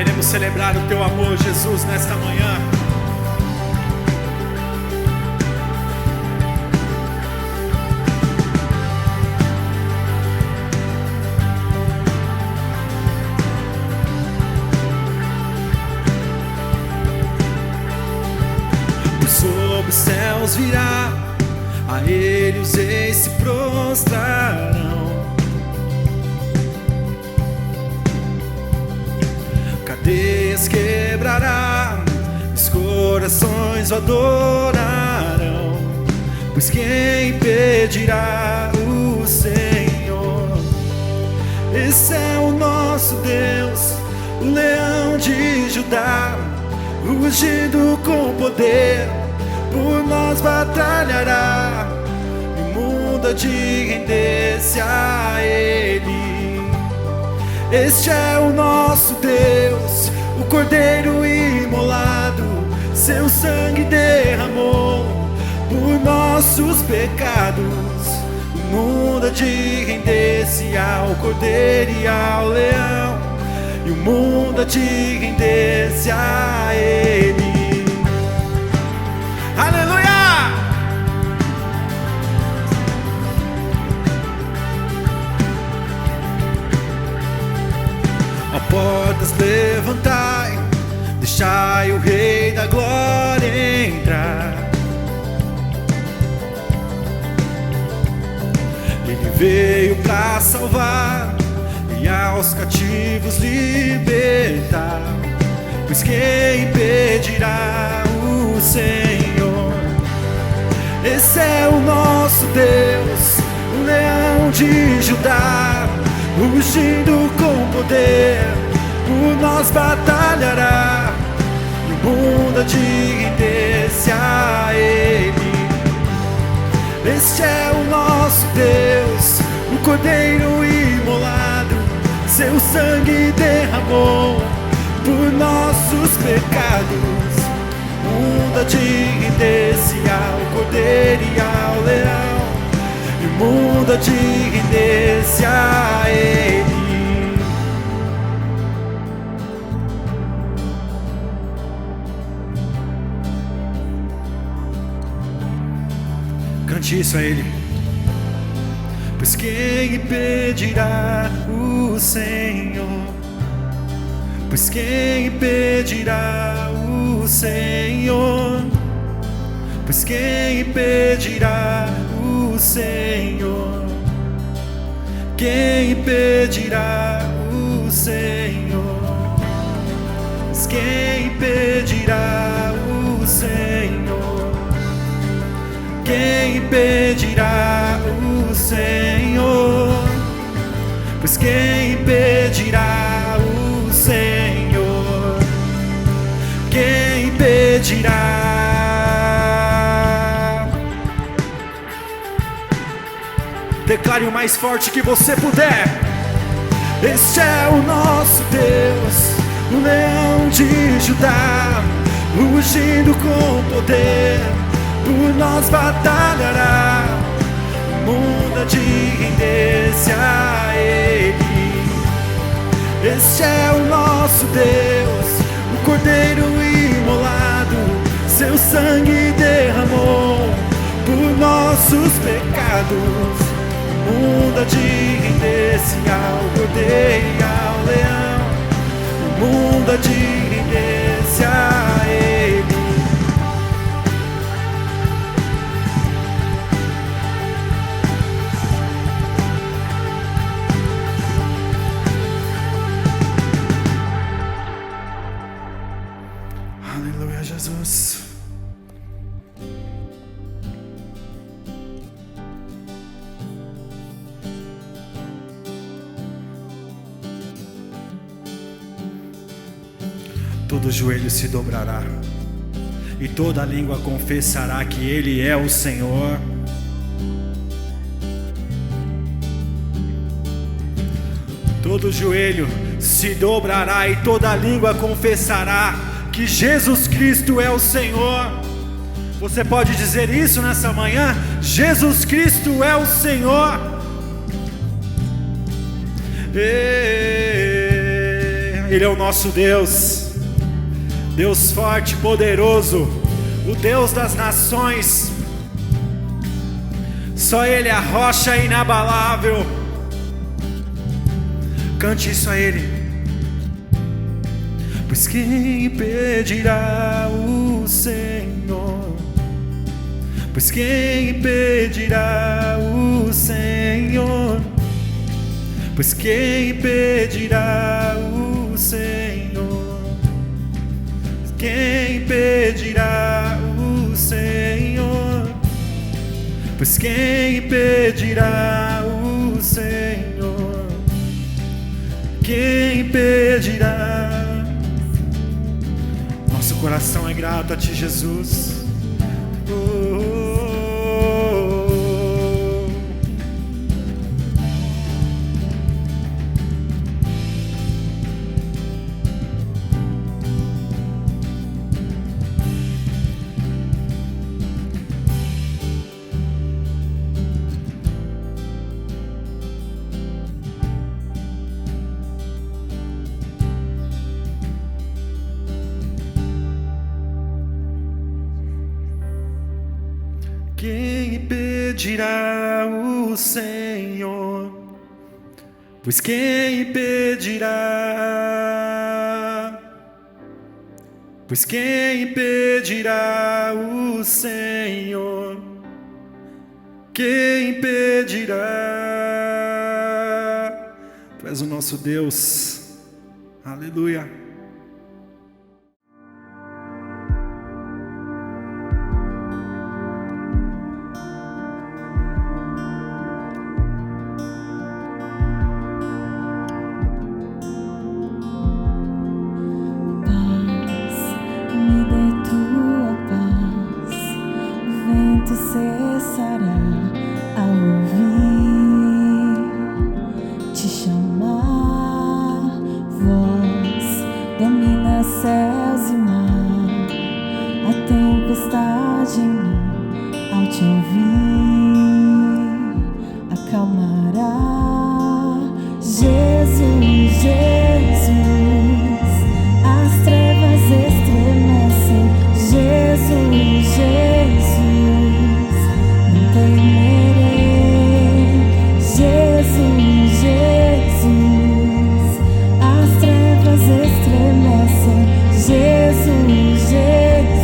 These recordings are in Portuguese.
Queremos celebrar o teu amor, Jesus, nesta manhã. Sob os céus virá, a ele os reis se prostrarão. Cadeias quebrará, os corações o adorarão, pois quem impedirá o Senhor? Esse é o nosso Deus, o leão de Judá, rugido com poder, por nós batalhará, e o mundo há de render-se a Ele. Este é o nosso Deus, o Cordeiro imolado, seu sangue derramou por nossos pecados. O mundo há de render-se ao Cordeiro e ao Leão, e o mundo há de render-se a Ele. Aleluia! Ó portas, levantai, deixai o Rei da Glória entrar. Ele veio para salvar e aos cativos libertar, pois quem impedirá o Senhor? Esse é o nosso Deus, o leão de Judá, rugindo com poder, por nós batalhará, e o mundo há de render-se a Ele. Este é o nosso Deus, o Cordeiro imolado, seu sangue derramou por nossos pecados. O mundo há de render-se ao Cordeiro e ao Leão, e o mundo há de render-se a Ele. Cante isso a Ele. Pois quem impedirá o Senhor? Pois quem impedirá o Senhor? Pois quem impedirá o Senhor? Quem impedirá o Senhor? Pois quem impedirá o Senhor? Quem impedirá o Senhor? Pois quem impedirá o Senhor? Quem impedirá? Declare o mais forte que você puder. Este é o nosso Deus, o leão de Judá, rugindo com poder, por nós batalhará, o mundo há de render-se a Ele. Este é o nosso Deus, o Cordeiro imolado, seu sangue derramou por nossos pecados. O mundo há de render-se ao Cordeiro e ao Leão, o mundo há de render-se a Ele. Aleluia, Jesus. Todo joelho se dobrará e toda língua confessará que Ele é o Senhor. Todo joelho se dobrará e toda língua confessará que Jesus Cristo é o Senhor. Você pode dizer isso nessa manhã? Jesus Cristo é o Senhor. Ele Ele é o nosso Deus, Deus forte e poderoso, o Deus das nações. Só Ele é a rocha inabalável. Cante isso a Ele. Pois quem impedirá o Senhor? Pois quem impedirá o Senhor? Pois quem impedirá o Senhor? Quem impedirá o Senhor? Pois quem impedirá o Senhor? Quem impedirá? Nosso coração é grato a Ti, Jesus. Quem impedirá o Senhor? Pois quem impedirá? Pois quem impedirá o Senhor? Quem impedirá? Tu és o nosso Deus. Aleluia. Cessará ao ouvir te chamar, voz domina céus e mar, a tempestade em mim ao te ouvir acalmará. Jesus, Jesus, as trevas estremecem. Jesus, Jesus, temerei. Jesus, Jesus, as trevas estremecem. Jesus, Jesus,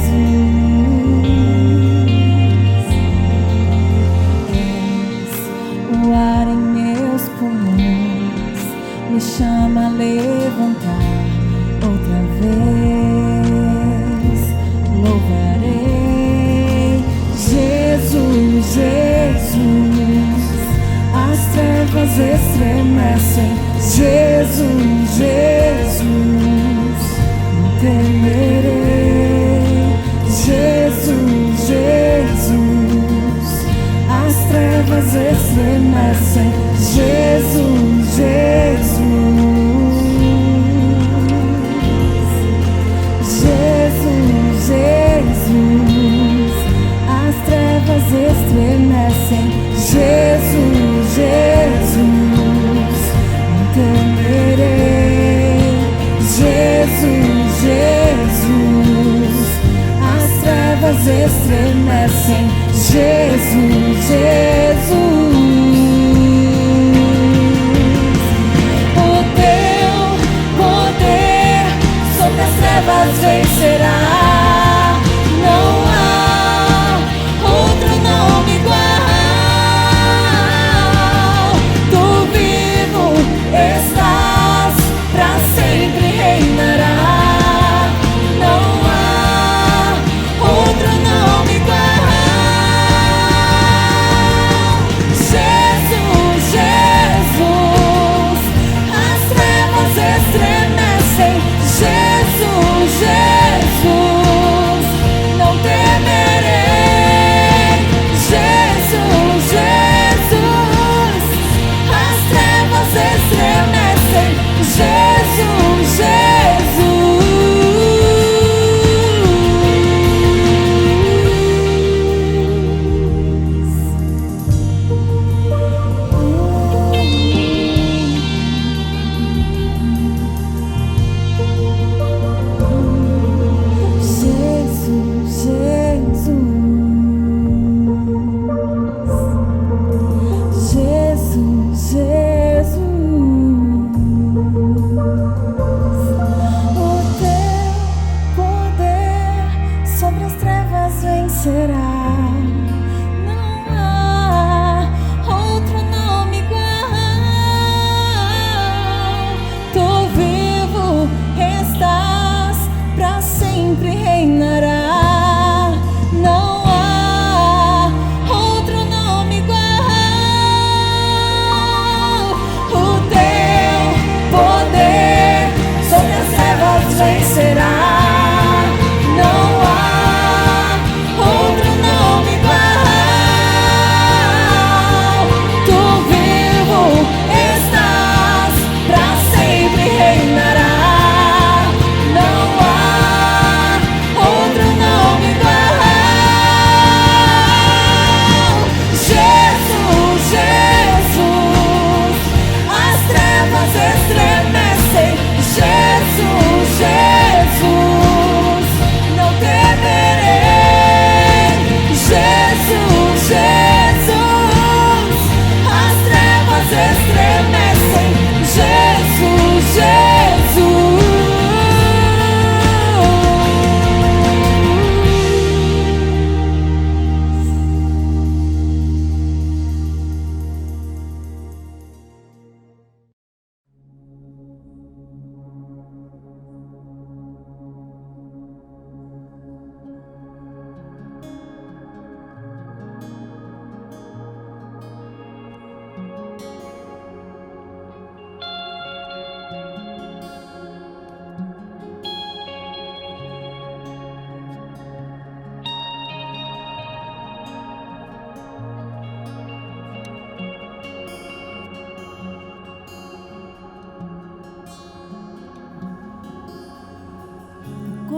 és o ar em meus pulmões, me chama a levantar outra vez. Louvarei. Jesus, Jesus, as trevas estremecem. Jesus, Jesus, não temerei. Jesus, Jesus, as trevas estremecem. Jesus, Jesus, Jesus, Jesus, as trevas estremecem. Jesus, Jesus, não temerei. Jesus, Jesus, as trevas estremecem. Jesus, Jesus, o teu poder sobre as trevas vencerá. Não há outro nome igual. Tu vivo estás, pra sempre reinará. Não há outro nome igual.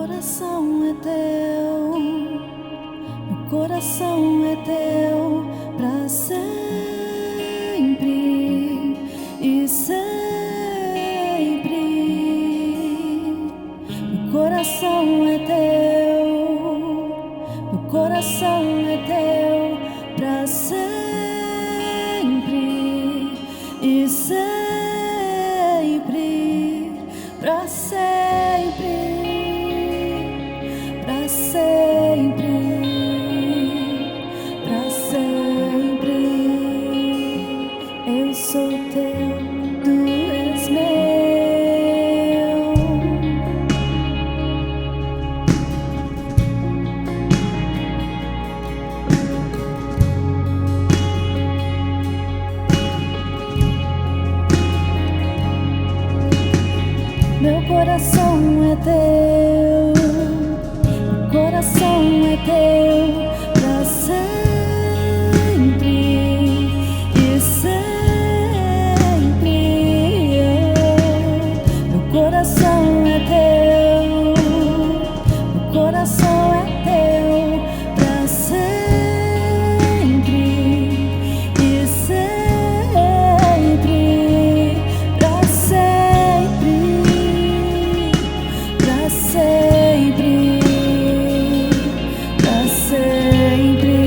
coração é teu, meu coração é teu pra sempre e sempre. Meu coração é teu, meu coração é teu pra sempre e sempre, pra sempre, pra sempre, pra sempre. Eu sou teu, tu és meu. Meu coração é teu, meu coração é teu pra sempre e sempre. Meu coração é teu, meu coração é teu pra sempre e sempre, pra sempre. Pra sempre, pra sempre.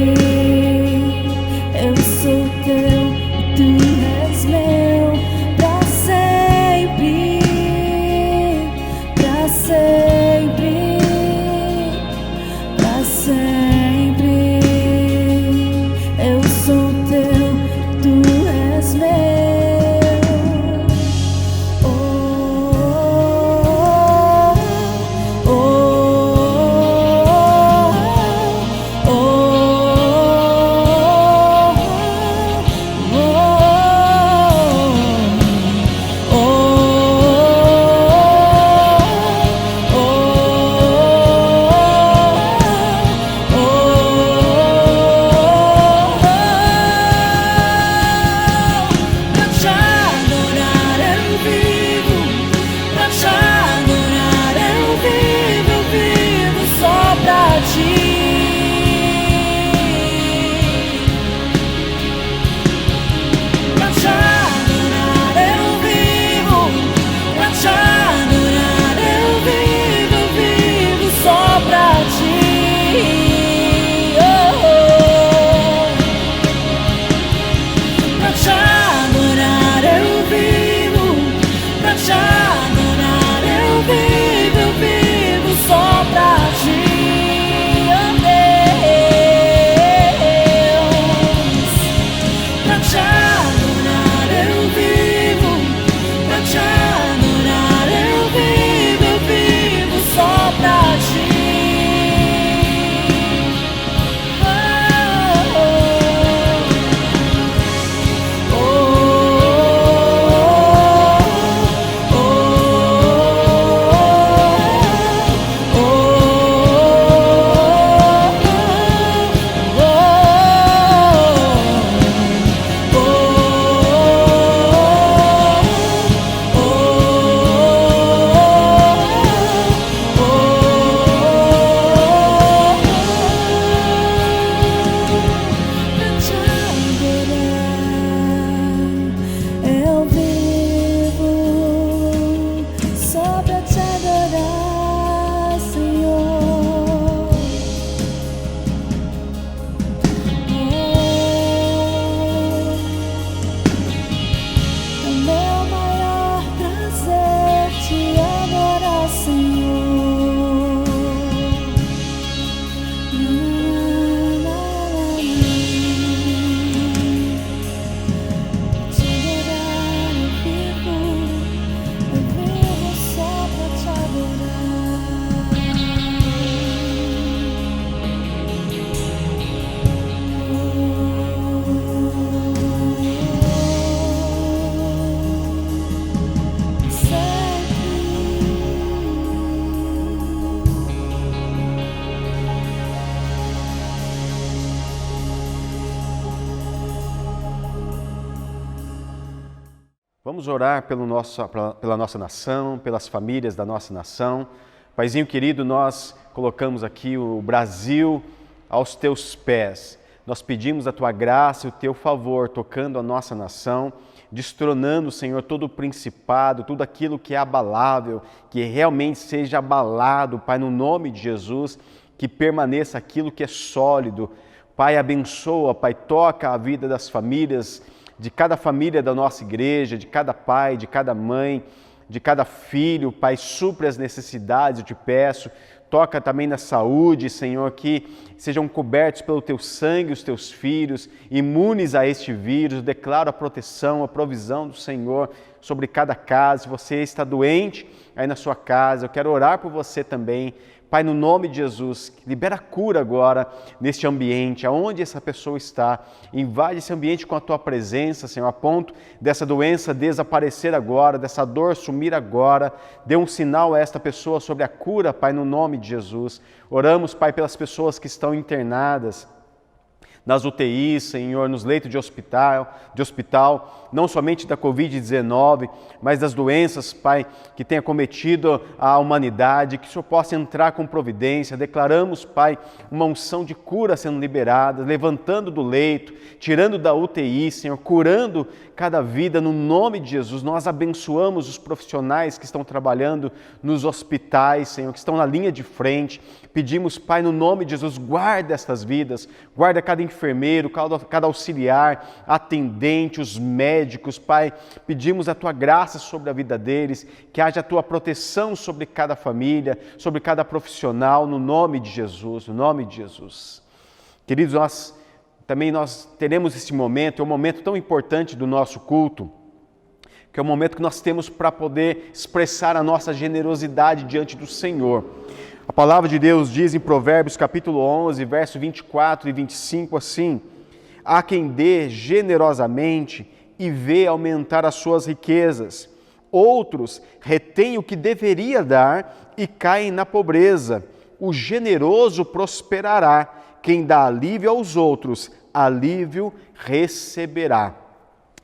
Eu sou teu e tu és meu. Pra sempre, pra sempre, pra sempre. Eu sou teu, tu és meu. Vamos orar pela nossa nação, pelas famílias da nossa nação, Paizinho querido, nós colocamos aqui o Brasil aos teus pés. Nós pedimos a tua graça e o teu favor tocando a nossa nação, destronando, Senhor, todo o principado, tudo aquilo que é abalável, que realmente seja abalado, Pai, no nome de Jesus, que permaneça aquilo que é sólido. Pai, abençoa, Pai, toca a vida das famílias, de cada família da nossa igreja, de cada pai, de cada mãe, de cada filho. Pai, supre as necessidades, eu te peço. Toca também na saúde, Senhor, que sejam cobertos pelo teu sangue os teus filhos, imunes a este vírus. Declaro a proteção, a provisão do Senhor sobre cada casa. Se você está doente aí na sua casa, eu quero orar por você também. Pai, no nome de Jesus, libera cura agora neste ambiente, aonde essa pessoa está. Invade esse ambiente com a tua presença, Senhor, a ponto dessa doença desaparecer agora, dessa dor sumir agora. Dê um sinal a esta pessoa sobre a cura, Pai, no nome de Jesus. Oramos, Pai, pelas pessoas que estão internadas nas UTIs, Senhor, nos leitos de hospital, não somente da Covid-19, mas das doenças, Pai, que tem acometido a humanidade, que o Senhor possa entrar com providência. Declaramos, Pai, uma unção de cura sendo liberada, levantando do leito, tirando da UTI, Senhor, curando cada vida no nome de Jesus. Nós abençoamos os profissionais que estão trabalhando nos hospitais, Senhor, que estão na linha de frente. Pedimos, Pai, no nome de Jesus, guarda estas vidas, guarda cada enfermeiro, cada auxiliar, atendente, os médicos, Pai. Pedimos a Tua graça sobre a vida deles, que haja a Tua proteção sobre cada família, sobre cada profissional, no nome de Jesus, no nome de Jesus. Queridos, nós teremos esse momento, é um momento tão importante do nosso culto, que é o momento que nós temos para poder expressar a nossa generosidade diante do Senhor. A palavra de Deus diz em Provérbios capítulo 11, verso 24 e 25 assim: há quem dê generosamente e vê aumentar as suas riquezas. Outros retêm o que deveria dar e caem na pobreza. O generoso prosperará. Quem dá alívio aos outros, alívio receberá.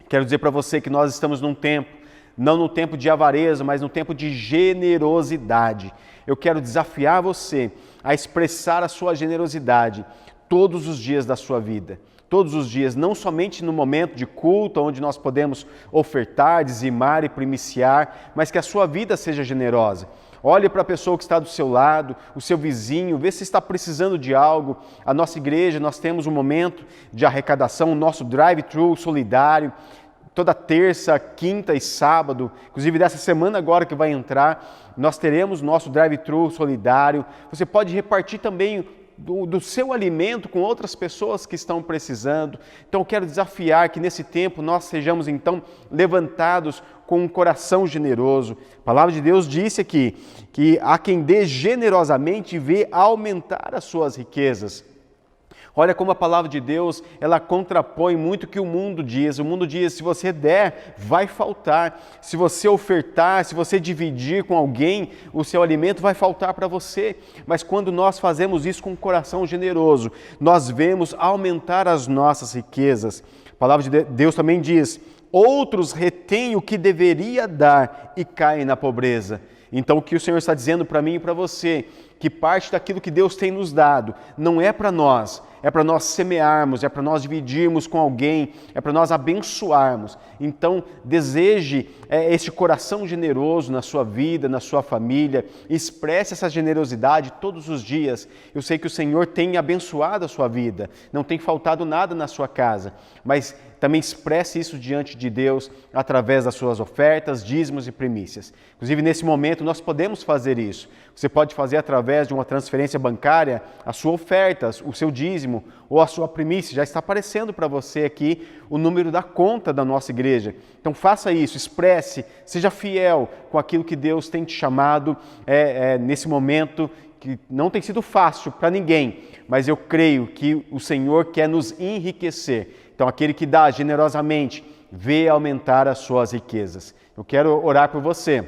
Quero dizer para você que nós estamos num tempo, não no tempo de avareza, mas no tempo de generosidade. Eu quero desafiar você a expressar a sua generosidade todos os dias da sua vida. Todos os dias, não somente no momento de culto, onde nós podemos ofertar, dizimar e primiciar, mas que a sua vida seja generosa. Olhe para a pessoa que está do seu lado, o seu vizinho, vê se está precisando de algo. A nossa igreja, nós temos um momento de arrecadação, o nosso drive-thru solidário, toda terça, quinta e sábado, inclusive dessa semana agora que vai entrar, nós teremos nosso drive-thru solidário. Você pode repartir também do seu alimento com outras pessoas que estão precisando. Então eu quero desafiar que nesse tempo nós sejamos então levantados com um coração generoso. A palavra de Deus disse aqui que há quem dê generosamente e vê aumentar as suas riquezas. Olha como a palavra de Deus, ela contrapõe muito o que o mundo diz. O mundo diz, se você der, vai faltar. Se você ofertar, se você dividir com alguém, o seu alimento vai faltar para você. Mas quando nós fazemos isso com um coração generoso, nós vemos aumentar as nossas riquezas. A palavra de Deus também diz, outros retêm o que deveria dar e caem na pobreza. Então o que o Senhor está dizendo para mim e para você, que parte daquilo que Deus tem nos dado não é para nós, é para nós semearmos, é para nós dividirmos com alguém, é para nós abençoarmos. Então deseje esse coração generoso na sua vida, na sua família, expresse essa generosidade todos os dias. Eu sei que o Senhor tem abençoado a sua vida, não tem faltado nada na sua casa, mas também expresse isso diante de Deus através das suas ofertas, dízimos e primícias. Inclusive, nesse momento, nós podemos fazer isso. Você pode fazer através de uma transferência bancária a sua oferta, o seu dízimo ou a sua primícia. Já está aparecendo para você aqui o número da conta da nossa igreja. Então, faça isso, expresse, seja fiel com aquilo que Deus tem te chamado nesse momento que não tem sido fácil para ninguém, mas eu creio que o Senhor quer nos enriquecer. Então, aquele que dá generosamente, vê aumentar as suas riquezas. Eu quero orar por você,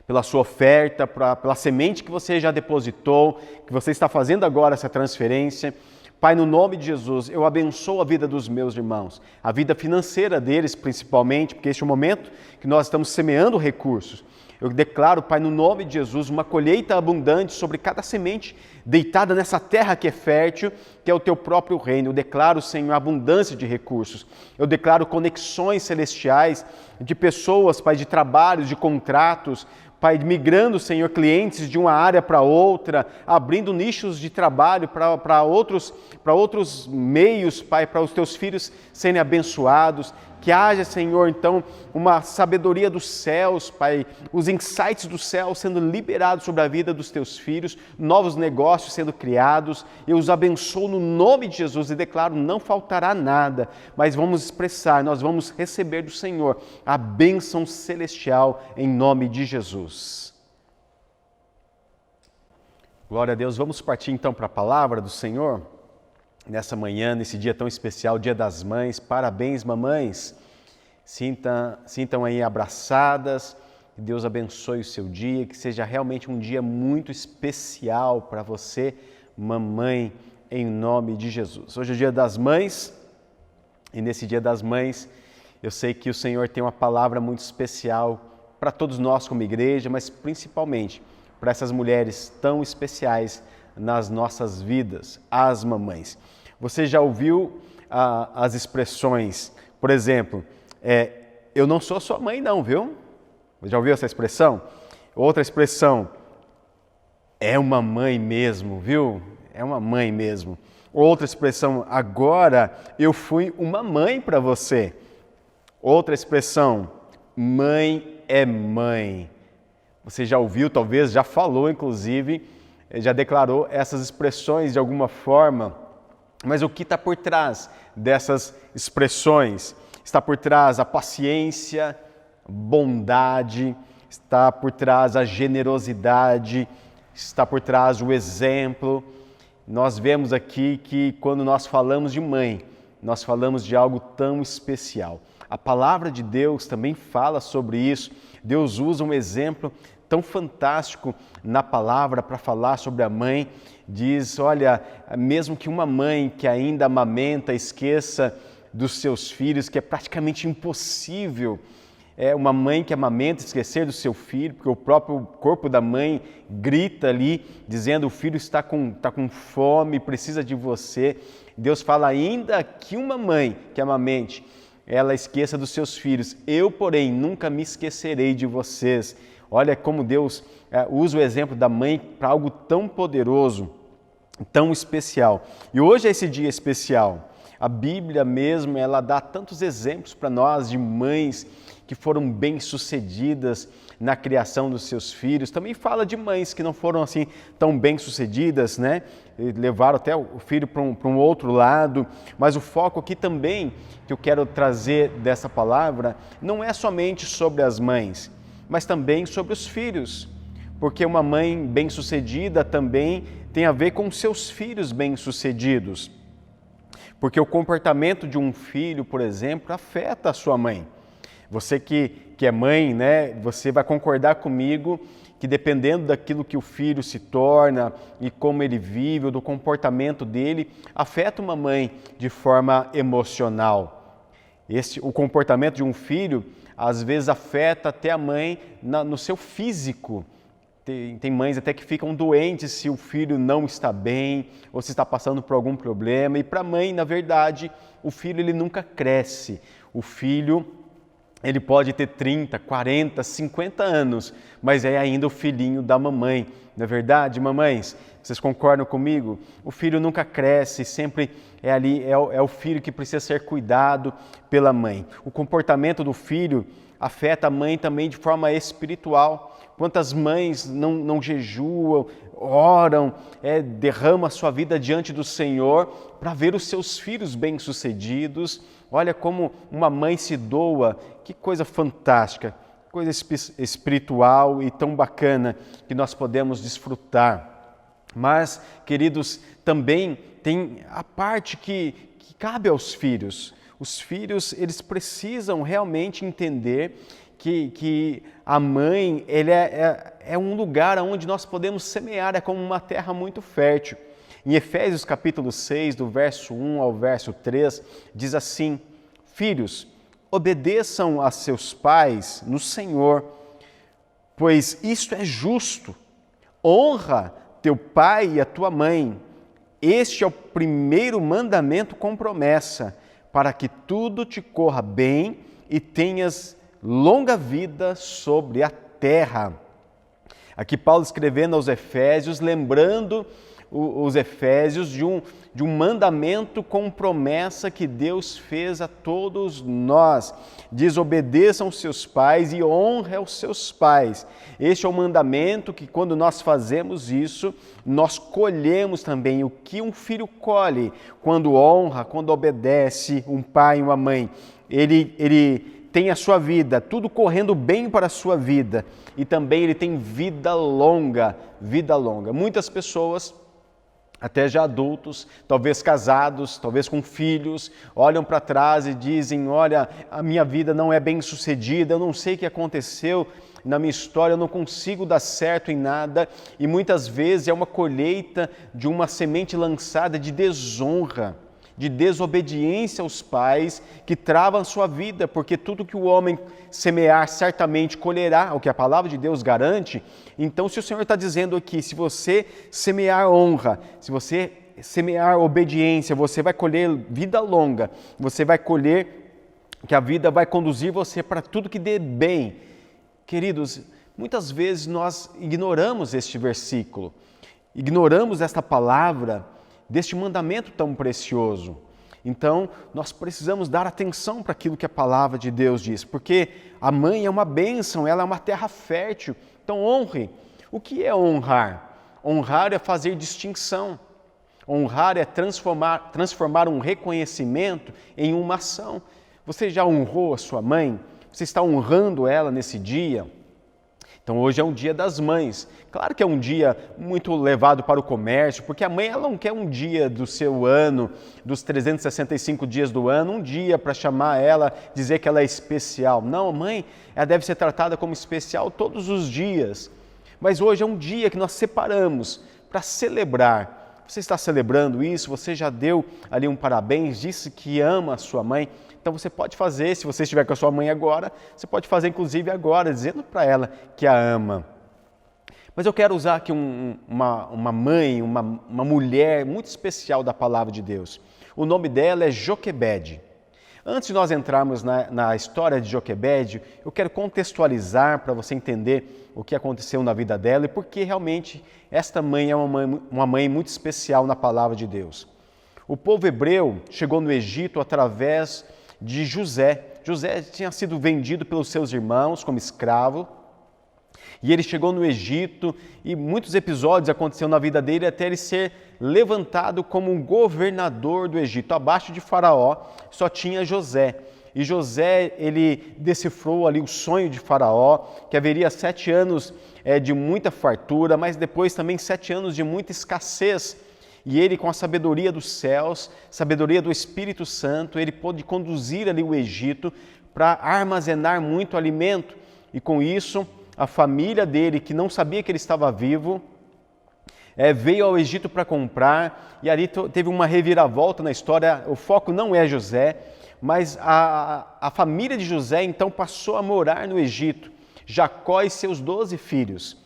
pela sua oferta, pela semente que você já depositou, que você está fazendo agora essa transferência. Pai, no nome de Jesus, eu abençoo a vida dos meus irmãos, a vida financeira deles principalmente, porque este é o momento que nós estamos semeando recursos. Eu declaro, Pai, no nome de Jesus, uma colheita abundante sobre cada semente deitada nessa terra que é fértil, que é o teu próprio reino. Eu declaro, Senhor, abundância de recursos. Eu declaro conexões celestiais de pessoas, Pai, de trabalhos, de contratos, Pai, migrando, Senhor, clientes de uma área para outra, abrindo nichos de trabalho para outros meios, Pai, para os teus filhos serem abençoados. Que haja, Senhor, então, uma sabedoria dos céus, Pai, os insights do céu sendo liberados sobre a vida dos teus filhos, novos negócios sendo criados. Eu os abençoo no nome de Jesus e declaro, não faltará nada, mas vamos expressar, nós vamos receber do Senhor a bênção celestial em nome de Jesus. Glória a Deus. Vamos partir então para a palavra do Senhor. Nessa manhã, nesse dia tão especial, Dia das Mães. Parabéns, mamães. Sintam aí abraçadas, que Deus abençoe o seu dia, que seja realmente um dia muito especial para você, mamãe, em nome de Jesus. Hoje é o Dia das Mães, e nesse Dia das Mães, eu sei que o Senhor tem uma palavra muito especial para todos nós como igreja, mas principalmente para essas mulheres tão especiais nas nossas vidas, as mamães. Você já ouviu as expressões, por exemplo, eu não sou sua mãe não, viu? Já ouviu essa expressão? Outra expressão, é uma mãe mesmo, viu? É uma mãe mesmo. Outra expressão, agora eu fui uma mãe para você. Outra expressão, mãe é mãe. Você já ouviu, talvez, já falou, inclusive, já declarou essas expressões de alguma forma, mas o que está por trás dessas expressões? Está por trás a paciência, bondade, está por trás a generosidade, está por trás o exemplo. Nós vemos aqui que quando nós falamos de mãe, nós falamos de algo tão especial. A palavra de Deus também fala sobre isso. Deus usa um exemplo tão fantástico na palavra para falar sobre a mãe. Diz, olha, mesmo que uma mãe que ainda amamenta esqueça dos seus filhos, que é praticamente impossível uma mãe que amamenta esquecer do seu filho, porque o próprio corpo da mãe grita ali, dizendo o filho está com fome, precisa de você. Deus fala ainda que uma mãe que amamente, ela esqueça dos seus filhos. Eu, porém, nunca me esquecerei de vocês. Olha como Deus usa o exemplo da mãe para algo tão poderoso, tão especial. E hoje é esse dia especial. A Bíblia mesmo, ela dá tantos exemplos para nós de mães que foram bem-sucedidas na criação dos seus filhos. Também fala de mães que não foram assim tão bem-sucedidas, né? Levaram até o filho para um outro lado. Mas o foco aqui também que eu quero trazer dessa palavra não é somente sobre as mães, mas também sobre os filhos. Porque uma mãe bem-sucedida também tem a ver com seus filhos bem-sucedidos. Porque o comportamento de um filho, por exemplo, afeta a sua mãe. Você que é mãe, né, você vai concordar comigo que dependendo daquilo que o filho se torna e como ele vive, do comportamento dele, afeta uma mãe de forma emocional. O comportamento de um filho, às vezes, afeta até a mãe no seu físico. Tem mães até que ficam doentes se o filho não está bem ou se está passando por algum problema. E para a mãe, na verdade, o filho ele nunca cresce. O filho ele pode ter 30, 40, 50 anos, mas é ainda o filhinho da mamãe. Não é verdade, mamães? Vocês concordam comigo? O filho nunca cresce, sempre é o filho que precisa ser cuidado pela mãe. O comportamento do filho afeta a mãe também de forma espiritual. Quantas mães não jejuam, oram, derramam a sua vida diante do Senhor para ver os seus filhos bem-sucedidos. Olha como uma mãe se doa, que coisa fantástica, coisa espiritual e tão bacana que nós podemos desfrutar. Mas, queridos, também tem a parte que cabe aos filhos. Os filhos, eles precisam realmente entender que a mãe ele é um lugar onde nós podemos semear, é como uma terra muito fértil. Em Efésios capítulo 6, do verso 1 ao verso 3, diz assim: Filhos, obedeçam a seus pais no Senhor, pois isto é justo. Honra teu pai e a tua mãe. Este é o primeiro mandamento com promessa, para que tudo te corra bem e tenhas longa vida sobre a terra. Aqui Paulo escrevendo aos Efésios, lembrando os Efésios de um mandamento com promessa que Deus fez a todos nós. Desobedeçam os seus pais e honre aos seus pais. Este é o mandamento que, quando nós fazemos isso, nós colhemos também o que um filho colhe quando honra, quando obedece um pai e uma mãe. Ele tem a sua vida, tudo correndo bem para a sua vida, e também ele tem vida longa, vida longa. Muitas pessoas, até já adultos, talvez casados, talvez com filhos, olham para trás e dizem, olha, a minha vida não é bem sucedida, eu não sei o que aconteceu na minha história, eu não consigo dar certo em nada, e muitas vezes é uma colheita de uma semente lançada de desonra, de desobediência aos pais, que travam a sua vida, porque tudo que o homem semear certamente colherá, o que a palavra de Deus garante. Então, se o Senhor está dizendo aqui, se você semear honra, se você semear obediência, você vai colher vida longa, você vai colher que a vida vai conduzir você para tudo que dê bem. Queridos, muitas vezes nós ignoramos este versículo, ignoramos esta palavra, deste mandamento tão precioso. Então, nós precisamos dar atenção para aquilo que a palavra de Deus diz, porque a mãe é uma bênção, ela é uma terra fértil. Então, honre. O que é honrar? Honrar é fazer distinção. Honrar é transformar um reconhecimento em uma ação. Você já honrou a sua mãe? Você está honrando ela nesse dia? Então, hoje é um dia das mães. Claro que é um dia muito levado para o comércio, porque a mãe ela não quer um dia do seu ano, dos 365 dias do ano, um dia para chamar ela, dizer que ela é especial. Não, a mãe ela deve ser tratada como especial todos os dias. Mas hoje é um dia que nós separamos para celebrar. Você está celebrando isso? Você já deu ali um parabéns, disse que ama a sua mãe? Então você pode fazer, se você estiver com a sua mãe agora, você pode fazer inclusive agora, dizendo para ela que a ama. Mas eu quero usar aqui uma mãe, uma mulher muito especial da palavra de Deus. O nome dela é Joquebede. Antes de nós entrarmos na história de Joquebede, eu quero contextualizar para você entender o que aconteceu na vida dela e por que realmente esta mãe é uma mãe muito especial na palavra de Deus. O povo hebreu chegou no Egito através de José. José tinha sido vendido pelos seus irmãos como escravo, e ele chegou no Egito e muitos episódios aconteceram na vida dele até ele ser levantado como um governador do Egito. Abaixo de Faraó só tinha José. E José, ele decifrou ali o sonho de Faraó, que haveria 7 anos de muita fartura, mas depois também 7 anos de muita escassez. E ele, com a sabedoria dos céus, sabedoria do Espírito Santo, ele pôde conduzir ali o Egito para armazenar muito alimento. E com isso, a família dele, que não sabia que ele estava vivo, veio ao Egito para comprar, e ali teve uma reviravolta na história. O foco não é José, mas a família de José então passou a morar no Egito, Jacó e seus 12 filhos.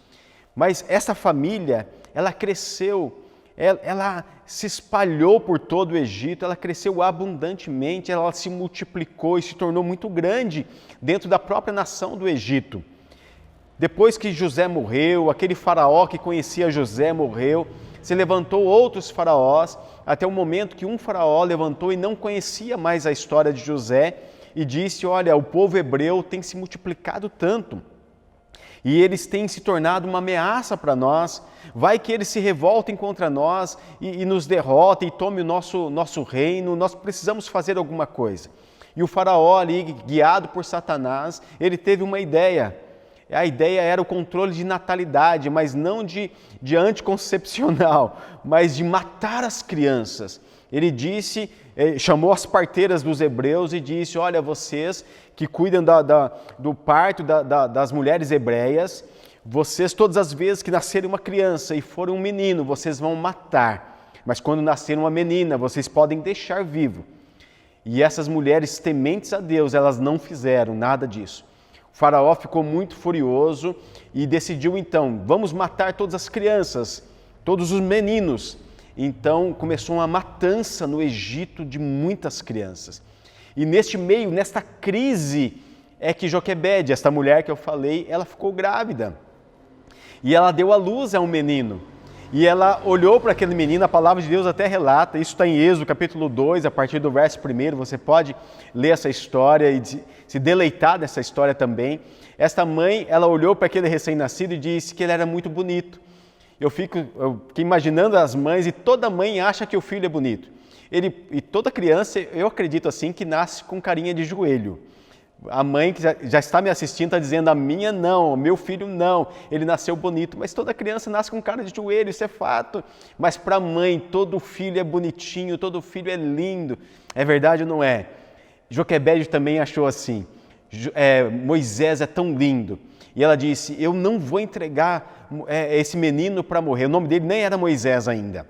Mas essa família, ela cresceu, ela se espalhou por todo o Egito, ela cresceu abundantemente, ela se multiplicou e se tornou muito grande dentro da própria nação do Egito. Depois que José morreu, aquele faraó que conhecia José morreu, se levantou outros faraós, até o momento que um faraó levantou e não conhecia mais a história de José e disse, olha, o povo hebreu tem se multiplicado tanto e eles têm se tornado uma ameaça para nós, vai que eles se revoltem contra nós e nos derrotem e tomem o nosso reino, nós precisamos fazer alguma coisa. E o faraó ali, guiado por Satanás, ele teve uma ideia. A ideia era o controle de natalidade, mas não de anticoncepcional, mas de matar as crianças. Ele disse, chamou as parteiras dos hebreus e disse, olha, vocês que cuidam do parto das mulheres hebreias, vocês todas as vezes que nascerem uma criança e for um menino, vocês vão matar. Mas quando nascer uma menina, vocês podem deixar vivo. E essas mulheres tementes a Deus, elas não fizeram nada disso. O faraó ficou muito furioso e decidiu então, vamos matar todas as crianças, todos os meninos. Então começou uma matança no Egito de muitas crianças. E neste meio, nesta crise, é que Joquebede, esta mulher que eu falei, ela ficou grávida. E ela deu à luz a um menino. E ela olhou para aquele menino, a palavra de Deus até relata, isso está em Êxodo capítulo 2, a partir do verso 1, você pode ler essa história e se deleitar dessa história também. Esta mãe, ela olhou para aquele recém-nascido e disse que ele era muito bonito. Eu fiquei imaginando as mães, e toda mãe acha que o filho é bonito. E toda criança, eu acredito assim, que nasce com carinha de joelho. A mãe que já está me assistindo está dizendo, a minha não, meu filho não, ele nasceu bonito. Mas toda criança nasce com cara de joelho, isso é fato. Mas para a mãe, todo filho é bonitinho, todo filho é lindo. É verdade ou não é? Joquebede também achou assim, Moisés é tão lindo. E ela disse, eu não vou entregar esse menino para morrer. O nome dele nem era Moisés ainda.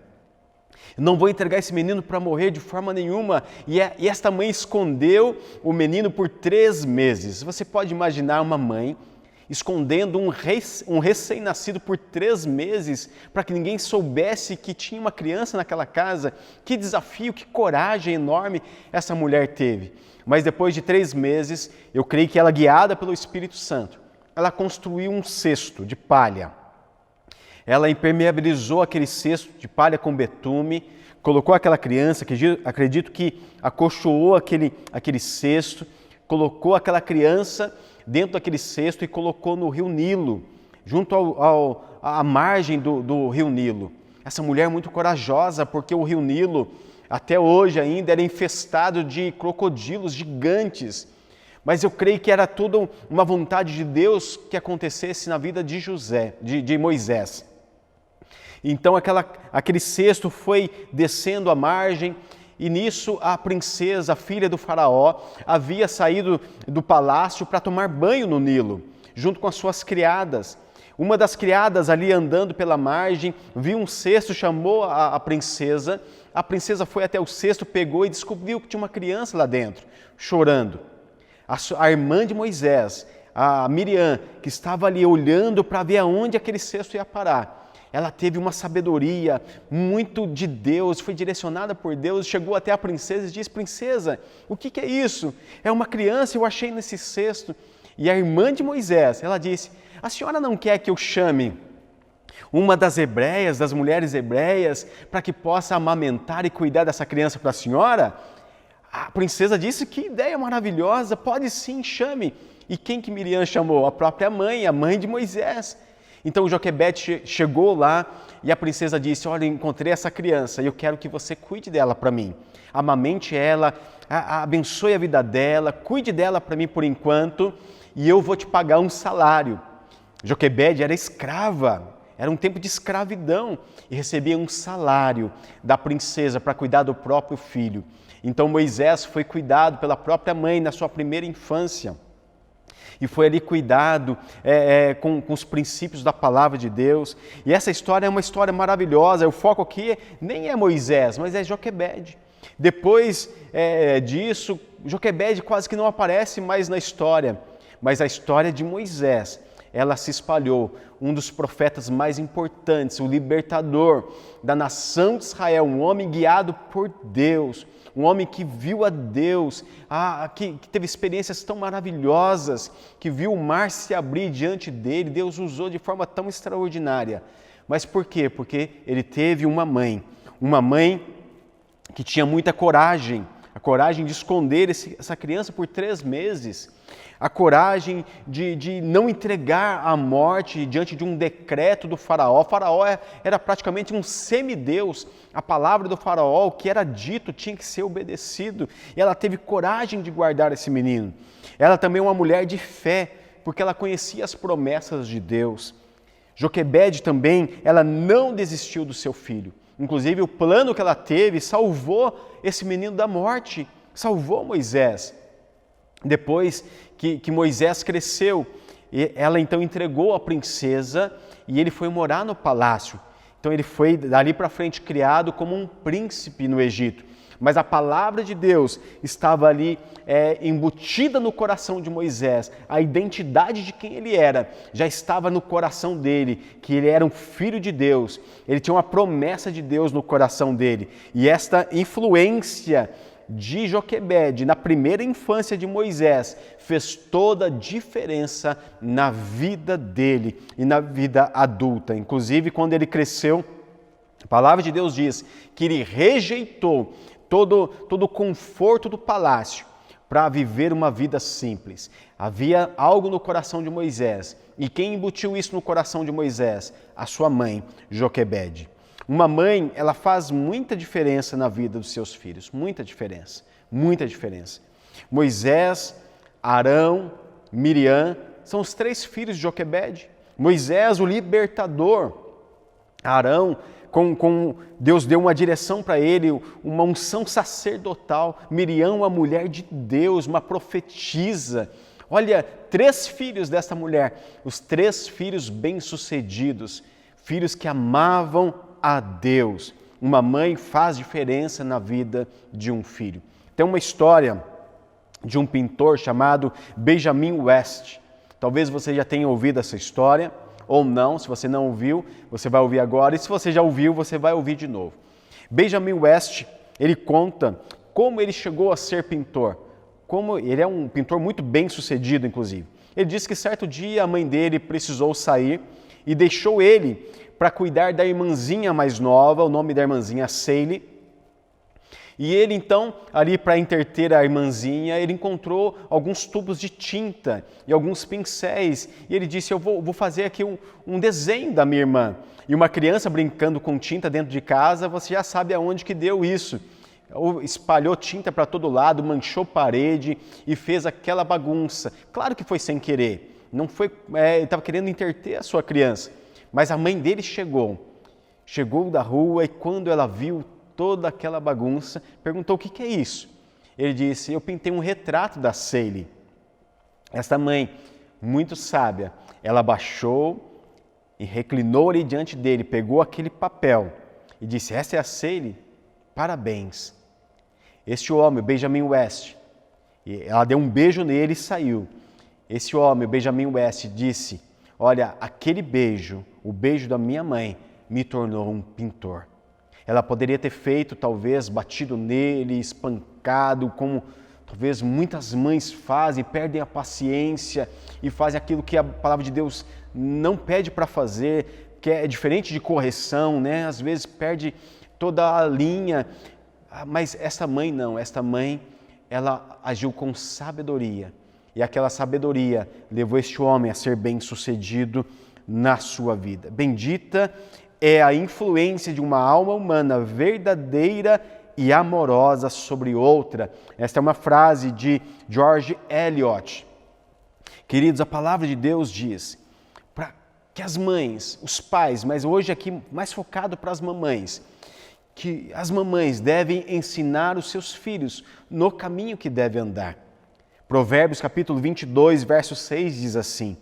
Não vou entregar esse menino para morrer de forma nenhuma. E esta mãe escondeu o menino por 3 meses. Você pode imaginar uma mãe escondendo um recém-nascido por 3 meses para que ninguém soubesse que tinha uma criança naquela casa? Que desafio, que coragem enorme essa mulher teve. Mas depois de 3 meses, eu creio que ela, guiada pelo Espírito Santo, ela construiu um cesto de palha. Ela impermeabilizou aquele cesto de palha com betume, colocou aquela criança, que acredito que acolchoou aquele cesto, colocou aquela criança dentro daquele cesto e colocou no rio Nilo, junto à margem do rio Nilo. Essa mulher muito corajosa, porque o rio Nilo, até hoje ainda, era infestado de crocodilos gigantes. Mas eu creio que era tudo uma vontade de Deus que acontecesse na vida de Moisés. Então aquele cesto foi descendo a margem, e nisso a princesa, a filha do faraó, havia saído do palácio para tomar banho no Nilo, junto com as suas criadas. Uma das criadas ali andando pela margem, viu um cesto, chamou a princesa foi até o cesto, pegou e descobriu que tinha uma criança lá dentro, chorando. A irmã de Moisés, a Miriam, que estava ali olhando para ver aonde aquele cesto ia parar, ela teve uma sabedoria muito de Deus, foi direcionada por Deus, chegou até a princesa e disse, princesa, o que é isso? É uma criança, eu achei nesse cesto. E a irmã de Moisés, ela disse, a senhora não quer que eu chame uma das mulheres hebreias, para que possa amamentar e cuidar dessa criança para a senhora? A princesa disse, que ideia maravilhosa, pode sim, chame. E quem que Miriam chamou? A própria mãe, a mãe de Moisés. Então Joquebede chegou lá e a princesa disse, olha, encontrei essa criança e eu quero que você cuide dela para mim. Amamente ela, abençoe a vida dela, cuide dela para mim por enquanto e eu vou te pagar um salário. Joquebede era escrava, era um tempo de escravidão e recebia um salário da princesa para cuidar do próprio filho. Então Moisés foi cuidado pela própria mãe na sua primeira infância. E foi ali cuidado com os princípios da palavra de Deus. E essa história é uma história maravilhosa. O foco aqui nem é Moisés, mas é Joquebede. Depois disso, Joquebede quase que não aparece mais na história. Mas a história de Moisés, ela se espalhou. Um dos profetas mais importantes, o libertador da nação de Israel, um homem guiado por Deus. Um homem que viu a Deus, que teve experiências tão maravilhosas, que viu o mar se abrir diante dele, Deus usou de forma tão extraordinária. Mas por quê? Porque ele teve uma mãe que tinha muita coragem, a coragem de esconder essa criança por 3 meses, a coragem de não entregar a morte diante de um decreto do faraó. O faraó era praticamente um semideus. A palavra do faraó, o que era dito, tinha que ser obedecido. E ela teve coragem de guardar esse menino. Ela também é uma mulher de fé, porque ela conhecia as promessas de Deus. Joquebede também, ela não desistiu do seu filho. Inclusive, o plano que ela teve salvou esse menino da morte, salvou Moisés. Depois que Moisés cresceu, ela então entregou a princesa e ele foi morar no palácio. Então ele foi dali para frente criado como um príncipe no Egito. mas a palavra de Deus estava ali embutida no coração de Moisés. A identidade de quem ele era já estava no coração dele, que ele era um filho de Deus. Ele tinha uma promessa de Deus no coração dele. E esta influência de Joquebede na primeira infância de Moisés fez toda a diferença na vida dele e na vida adulta. Inclusive, quando ele cresceu, a palavra de Deus diz que ele rejeitou todo o conforto do palácio para viver uma vida simples. Havia algo no coração de Moisés. E quem embutiu isso no coração de Moisés? A sua mãe, Joquebede. Uma mãe, ela faz muita diferença na vida dos seus filhos. Muita diferença. Muita diferença. Moisés, Arão, Miriam, são os 3 filhos de Joquebede. Moisés, o libertador. Arão, Deus deu uma direção para ele, uma unção sacerdotal. Miriam, uma mulher de Deus, uma profetisa. Olha, 3 filhos dessa mulher, os 3 filhos bem-sucedidos, filhos que amavam a Deus. Uma mãe faz diferença na vida de um filho. Tem uma história de um pintor chamado Benjamin West. Talvez você já tenha ouvido essa história, ou não. Se você não ouviu, você vai ouvir agora, e se você já ouviu, você vai ouvir de novo. Benjamin West, ele conta como ele chegou a ser pintor, como ele é um pintor muito bem sucedido, inclusive. Ele disse que certo dia a mãe dele precisou sair e deixou ele para cuidar da irmãzinha mais nova, o nome da irmãzinha Sally. E ele então, ali para entreter a irmãzinha, ele encontrou alguns tubos de tinta e alguns pincéis. E ele disse, eu vou fazer aqui um desenho da minha irmã. E uma criança brincando com tinta dentro de casa, você já sabe aonde que deu isso. Espalhou tinta para todo lado, manchou parede e fez aquela bagunça. Claro que foi sem querer, não foi, ele estava querendo entreter a sua criança. Mas a mãe dele chegou da rua e quando ela viu toda aquela bagunça, perguntou o que é isso? Ele disse, eu pintei um retrato da Sally. Esta mãe, muito sábia, ela baixou e reclinou ali diante dele, pegou aquele papel e disse, essa é a Sally? Parabéns. Este homem, Benjamin West, ela deu um beijo nele e saiu. Esse homem, Benjamin West, disse, olha, aquele beijo, o beijo da minha mãe, me tornou um pintor. Ela poderia ter feito, talvez, batido nele, espancado, como talvez muitas mães fazem, perdem a paciência e fazem aquilo que a palavra de Deus não pede para fazer, que é diferente de correção, né? Às vezes perde toda a linha, mas esta mãe não, esta mãe, ela agiu com sabedoria. E aquela sabedoria levou este homem a ser bem-sucedido na sua vida. Bendita é a influência de uma alma humana verdadeira e amorosa sobre outra. Esta é uma frase de George Eliot. Queridos, a palavra de Deus diz para que as mães, os pais, mas hoje aqui mais focado para as mamães, que as mamães devem ensinar os seus filhos no caminho que devem andar. Provérbios capítulo 22, verso 6 diz assim,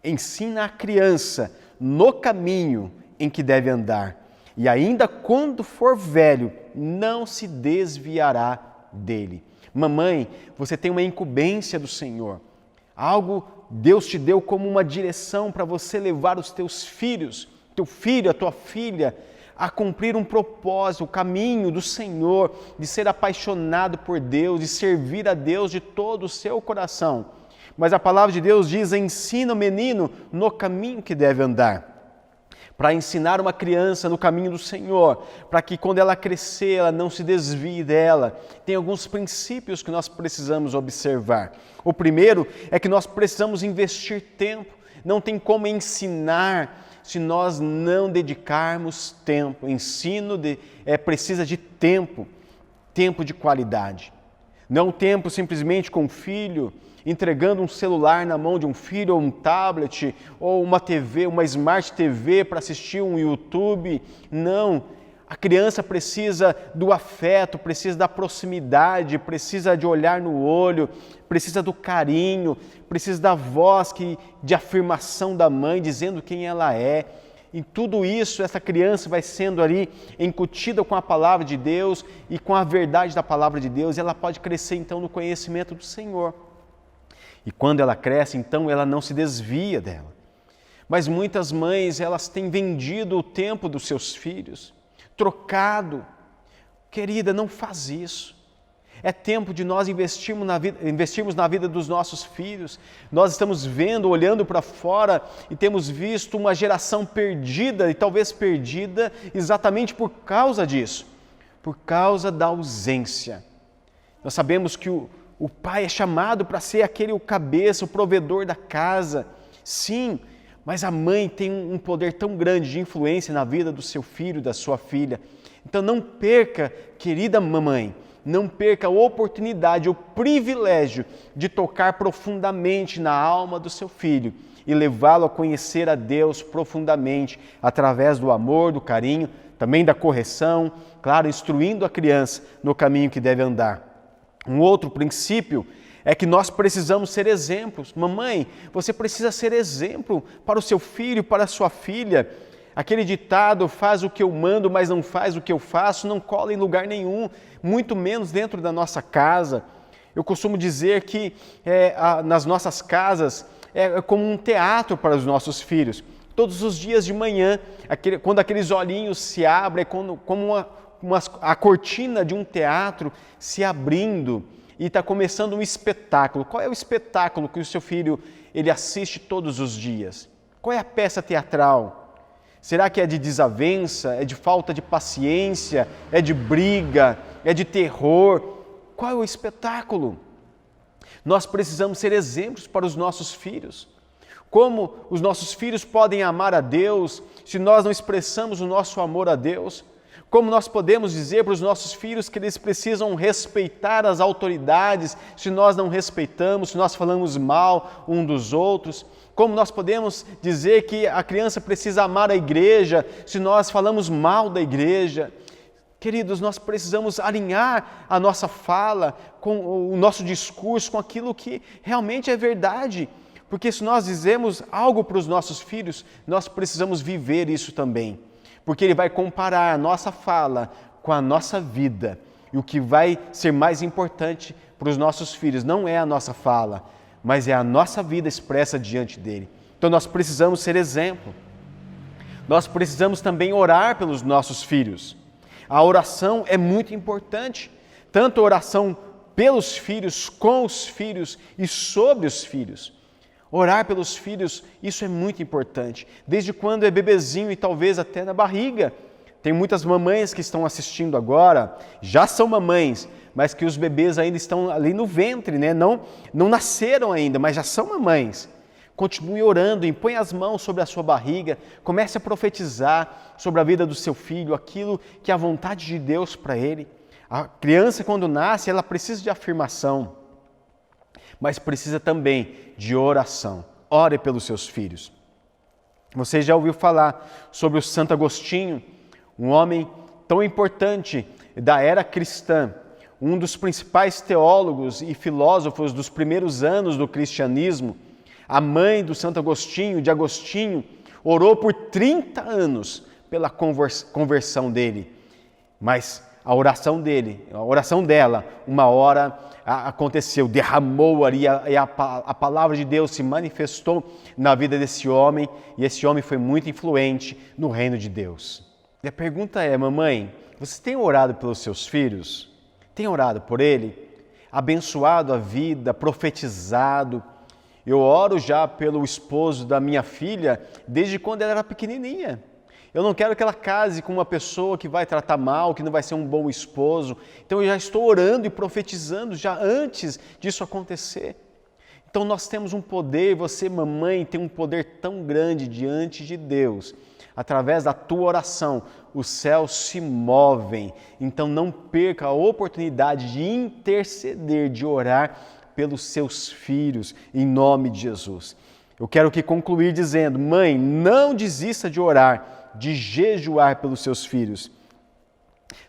ensina a criança no caminho em que deve andar, e ainda quando for velho, não se desviará dele. Mamãe, você tem uma incumbência do Senhor. Algo Deus te deu como uma direção para você levar os teus filhos, teu filho, a tua filha, a cumprir um propósito, o caminho do Senhor, de ser apaixonado por Deus, de servir a Deus de todo o seu coração. Mas a palavra de Deus diz, ensina o menino no caminho que deve andar. Para ensinar uma criança no caminho do Senhor, para que quando ela crescer, ela não se desvie dela. Tem alguns princípios que nós precisamos observar. O primeiro é que nós precisamos investir tempo. Não tem como ensinar se nós não dedicarmos tempo. Ensino precisa de tempo, tempo de qualidade. Não tempo simplesmente com o filho, entregando um celular na mão de um filho, ou um tablet, ou uma TV, uma Smart TV para assistir um YouTube. Não, a criança precisa do afeto, precisa da proximidade, precisa de olhar no olho, precisa do carinho, precisa da voz de afirmação da mãe, dizendo quem ela é. Em tudo isso, essa criança vai sendo ali incutida com a palavra de Deus e com a verdade da palavra de Deus, e ela pode crescer então no conhecimento do Senhor. E quando ela cresce, então ela não se desvia dela. Mas muitas mães, elas têm vendido o tempo dos seus filhos, trocado. Querida, não faz isso. É tempo de nós investirmos na vida dos nossos filhos. Nós estamos vendo, olhando para fora e temos visto uma geração perdida, e talvez perdida exatamente por causa disso, por causa da ausência. Nós sabemos que o pai é chamado para ser o cabeça, o provedor da casa. Sim, mas a mãe tem um poder tão grande de influência na vida do seu filho, da sua filha. Então não perca, querida mamãe, não perca a oportunidade, o privilégio de tocar profundamente na alma do seu filho e levá-lo a conhecer a Deus profundamente, através do amor, do carinho, também da correção, claro, instruindo a criança no caminho que deve andar. Um outro princípio é que nós precisamos ser exemplos. Mamãe, você precisa ser exemplo para o seu filho, para a sua filha. Aquele ditado, faz o que eu mando, mas não faz o que eu faço, não cola em lugar nenhum, muito menos dentro da nossa casa. Eu costumo dizer que nas nossas casas é como um teatro para os nossos filhos. Todos os dias de manhã, quando aqueles olhinhos se abrem, como a cortina de um teatro se abrindo e está começando um espetáculo. Qual é o espetáculo que o seu filho ele assiste todos os dias? Qual é a peça teatral? Será que é de desavença, é de falta de paciência, é de briga, é de terror? Qual é o espetáculo? Nós precisamos ser exemplos para os nossos filhos. Como os nossos filhos podem amar a Deus se nós não expressamos o nosso amor a Deus? Como nós podemos dizer para os nossos filhos que eles precisam respeitar as autoridades se nós não respeitamos, se nós falamos mal um dos outros? Como nós podemos dizer que a criança precisa amar a igreja se nós falamos mal da igreja? Queridos, nós precisamos alinhar a nossa fala, com o nosso discurso, com aquilo que realmente é verdade. Porque se nós dizemos algo para os nossos filhos, nós precisamos viver isso também. Porque ele vai comparar a nossa fala com a nossa vida. E o que vai ser mais importante para os nossos filhos não é a nossa fala, mas é a nossa vida expressa diante dele. Então nós precisamos ser exemplo. Nós precisamos também orar pelos nossos filhos. A oração é muito importante, tanto a oração pelos filhos, com os filhos e sobre os filhos. Orar pelos filhos, isso é muito importante. Desde quando é bebezinho e talvez até na barriga. Tem muitas mamães que estão assistindo agora, já são mamães, mas que os bebês ainda estão ali no ventre, né? Não nasceram ainda, mas já são mamães. Continue orando, impõe as mãos sobre a sua barriga, comece a profetizar sobre a vida do seu filho, aquilo que é a vontade de Deus para ele. A criança, quando nasce, ela precisa de afirmação, mas precisa também de oração. Ore pelos seus filhos. Você já ouviu falar sobre o Santo Agostinho, um homem tão importante da era cristã, um dos principais teólogos e filósofos dos primeiros anos do cristianismo. A mãe do Santo Agostinho, de Agostinho, orou por 30 anos pela conversão dele. Mas a oração dela, uma hora aconteceu, derramou ali, e a palavra de Deus se manifestou na vida desse homem, e esse homem foi muito influente no reino de Deus. E a pergunta é, mamãe, você tem orado pelos seus filhos? Tem orado por ele? Abençoado a vida, profetizado? Eu oro já pelo esposo da minha filha desde quando ela era pequenininha. Eu não quero que ela case com uma pessoa que vai tratar mal, que não vai ser um bom esposo. Então eu já estou orando e profetizando já antes disso acontecer. Então nós temos um poder, você mamãe tem um poder tão grande diante de Deus. Através da tua oração, os céus se movem. Então não perca a oportunidade de interceder, de orar pelos seus filhos, em nome de Jesus. Eu quero aqui concluir dizendo, mãe, não desista de orar, de jejuar pelos seus filhos.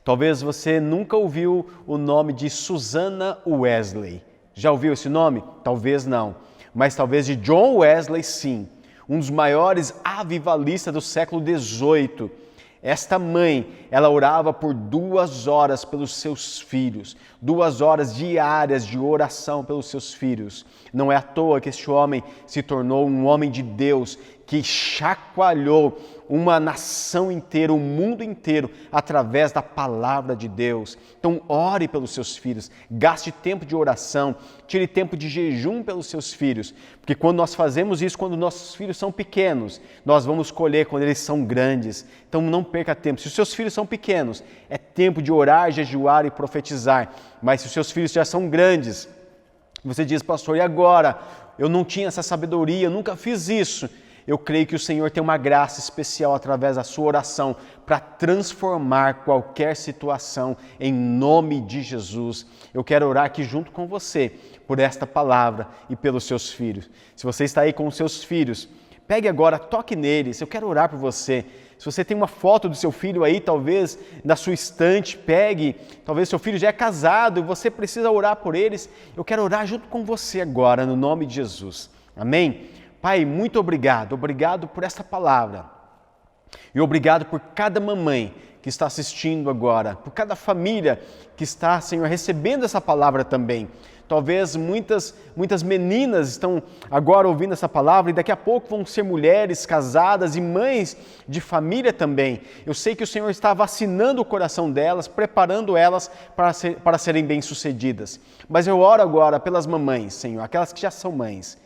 Talvez você nunca ouviu o nome de Susana Wesley. Já ouviu esse nome? Talvez não. Mas talvez de John Wesley, sim. um dos maiores avivalistas do século XVIII. Esta mãe, ela orava por 2 horas pelos seus filhos, 2 horas diárias de oração pelos seus filhos. Não é à toa que este homem se tornou um homem de Deus, que chacoalhou uma nação inteira, o mundo inteiro, através da palavra de Deus. Então, ore pelos seus filhos, gaste tempo de oração, tire tempo de jejum pelos seus filhos, porque quando nós fazemos isso, quando nossos filhos são pequenos, nós vamos colher quando eles são grandes. Então, não perca tempo. Se os seus filhos são pequenos, é tempo de orar, jejuar e profetizar. Mas se os seus filhos já são grandes, você diz, pastor, e agora? Eu não tinha essa sabedoria, eu nunca fiz isso. Eu creio que o Senhor tem uma graça especial através da sua oração para transformar qualquer situação em nome de Jesus. Eu quero orar aqui junto com você por esta palavra e pelos seus filhos. Se você está aí com os seus filhos, pegue agora, toque neles. Eu quero orar por você. Se você tem uma foto do seu filho aí, talvez na sua estante, pegue. Talvez seu filho já é casado e você precisa orar por eles. Eu quero orar junto com você agora, no nome de Jesus. Amém? Pai, muito obrigado por esta palavra e obrigado por cada mamãe que está assistindo agora, por cada família que está, Senhor, recebendo essa palavra também. Talvez muitas meninas estão agora ouvindo essa palavra e daqui a pouco vão ser mulheres casadas e mães de família também. Eu sei que o Senhor está vacinando o coração delas, preparando elas para serem bem-sucedidas. Mas eu oro agora pelas mamães, Senhor, aquelas que já são mães.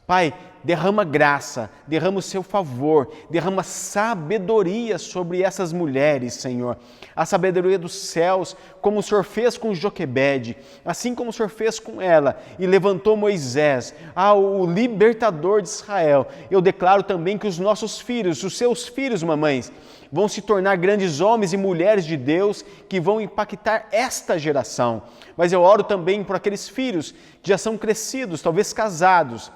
Pai, derrama graça, derrama o seu favor, derrama sabedoria sobre essas mulheres, Senhor. A sabedoria dos céus, como o Senhor fez com Joquebede, assim como o Senhor fez com ela e levantou Moisés, o libertador de Israel. Eu declaro também que os nossos filhos, os seus filhos, mamães, vão se tornar grandes homens e mulheres de Deus que vão impactar esta geração. Mas eu oro também por aqueles filhos que já são crescidos, talvez casados,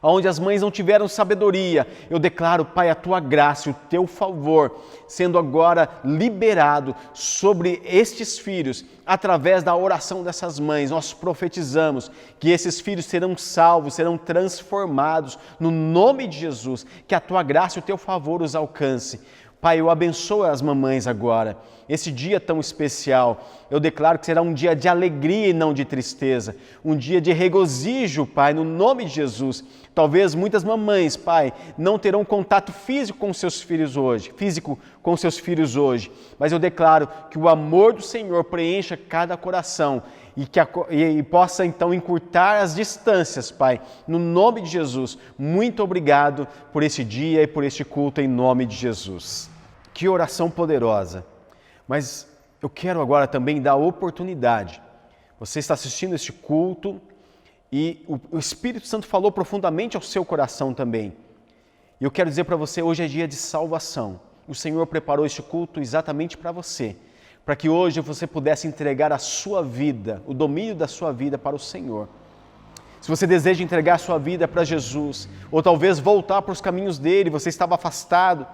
onde as mães não tiveram sabedoria. Eu declaro, Pai, a Tua graça e o Teu favor sendo agora liberado sobre estes filhos, através da oração dessas mães. Nós profetizamos que esses filhos serão salvos, serão transformados no nome de Jesus, que a Tua graça e o Teu favor os alcance. Pai, eu abençoo as mamães agora, esse dia tão especial. Eu declaro que será um dia de alegria e não de tristeza, um dia de regozijo, Pai, no nome de Jesus. Talvez muitas mamães, Pai, não terão contato físico com seus filhos hoje, mas eu declaro que o amor do Senhor preencha cada coração e possa então encurtar as distâncias, Pai, no nome de Jesus. Muito obrigado por esse dia e por este culto em nome de Jesus. Que oração poderosa! Mas eu quero agora também dar a oportunidade. Você está assistindo este culto e o Espírito Santo falou profundamente ao seu coração também. E eu quero dizer para você, hoje é dia de salvação. O Senhor preparou este culto exatamente para você, para que hoje você pudesse entregar a sua vida, o domínio da sua vida para o Senhor. Se você deseja entregar a sua vida para Jesus, ou talvez voltar para os caminhos dele, você estava afastado,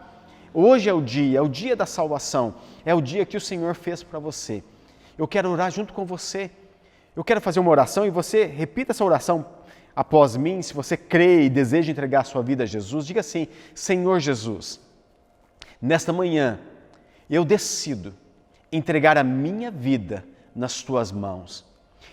hoje é o dia da salvação, é o dia que o Senhor fez para você. Eu quero orar junto com você, eu quero fazer uma oração e você repita essa oração após mim. Se você crê e deseja entregar a sua vida a Jesus, diga assim: Senhor Jesus, nesta manhã eu decido entregar a minha vida nas Tuas mãos.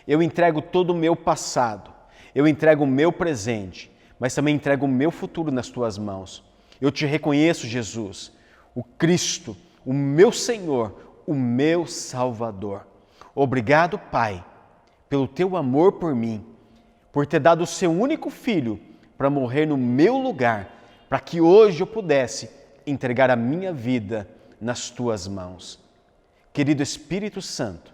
Eu entrego todo o meu passado, eu entrego o meu presente, mas também entrego o meu futuro nas Tuas mãos. Eu Te reconheço, Jesus, o Cristo, o meu Senhor, o meu Salvador. Obrigado, Pai, pelo Teu amor por mim, por ter dado o Seu único Filho para morrer no meu lugar, para que hoje eu pudesse entregar a minha vida nas Tuas mãos. Querido Espírito Santo,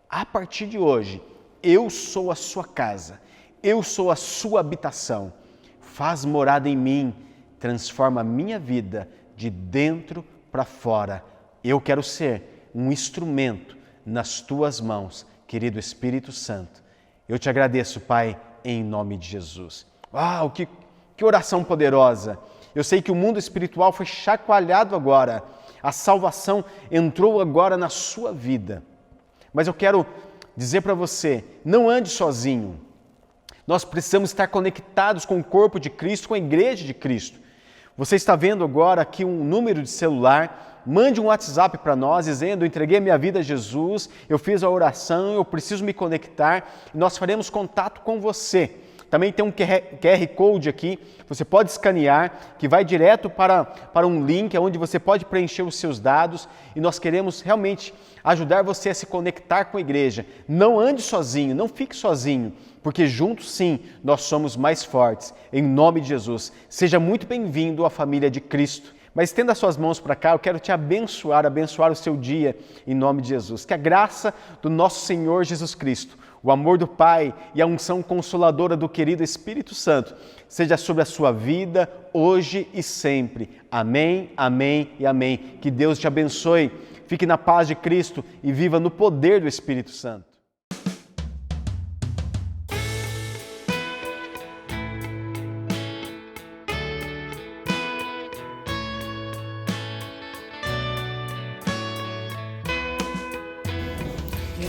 a partir de hoje, eu sou a sua casa, eu sou a sua habitação. Faz morada em mim, transforma a minha vida de dentro para fora. Eu quero ser um instrumento nas Tuas mãos, querido Espírito Santo. Eu Te agradeço, Pai, em nome de Jesus. Uau, que oração poderosa! Eu sei que o mundo espiritual foi chacoalhado agora. A salvação entrou agora na sua vida. Mas eu quero dizer para você, não ande sozinho. Nós precisamos estar conectados com o corpo de Cristo, com a igreja de Cristo. Você está vendo agora aqui um número de celular, mande um WhatsApp para nós dizendo: entreguei a minha vida a Jesus, eu fiz a oração, eu preciso me conectar, e nós faremos contato com você. Também tem um QR Code aqui, você pode escanear, que vai direto para um link onde você pode preencher os seus dados, e nós queremos realmente ajudar você a se conectar com a igreja. Não ande sozinho, não fique sozinho, porque juntos sim, nós somos mais fortes. Em nome de Jesus, seja muito bem-vindo à família de Cristo. Mas estenda as suas mãos para cá, eu quero te abençoar o seu dia, em nome de Jesus. Que a graça do nosso Senhor Jesus Cristo, o amor do Pai e a unção consoladora do querido Espírito Santo seja sobre a sua vida, hoje e sempre. Amém, amém e amém. Que Deus te abençoe, fique na paz de Cristo e viva no poder do Espírito Santo.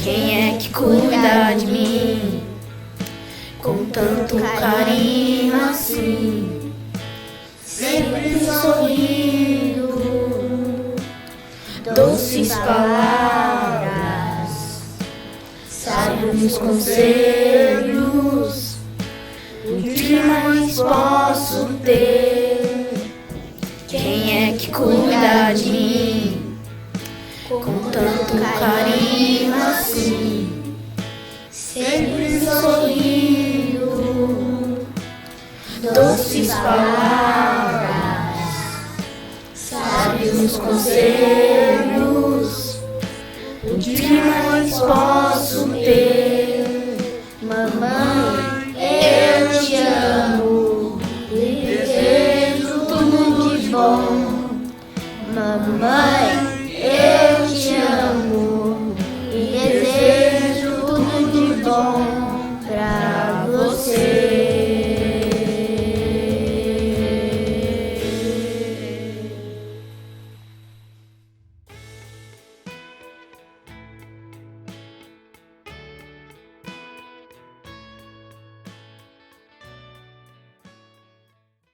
Quem é que cuida de mim com tanto carinho assim? Sempre sorrindo, doces palavras, sábios conselhos. O que mais posso ter? Quem é que cuida de mim com tanto carinho assim? Sempre sorrindo, doces palavras, sábios conselhos. O que mais posso ter? Mamãe, eu te amo, desejo tudo de bom.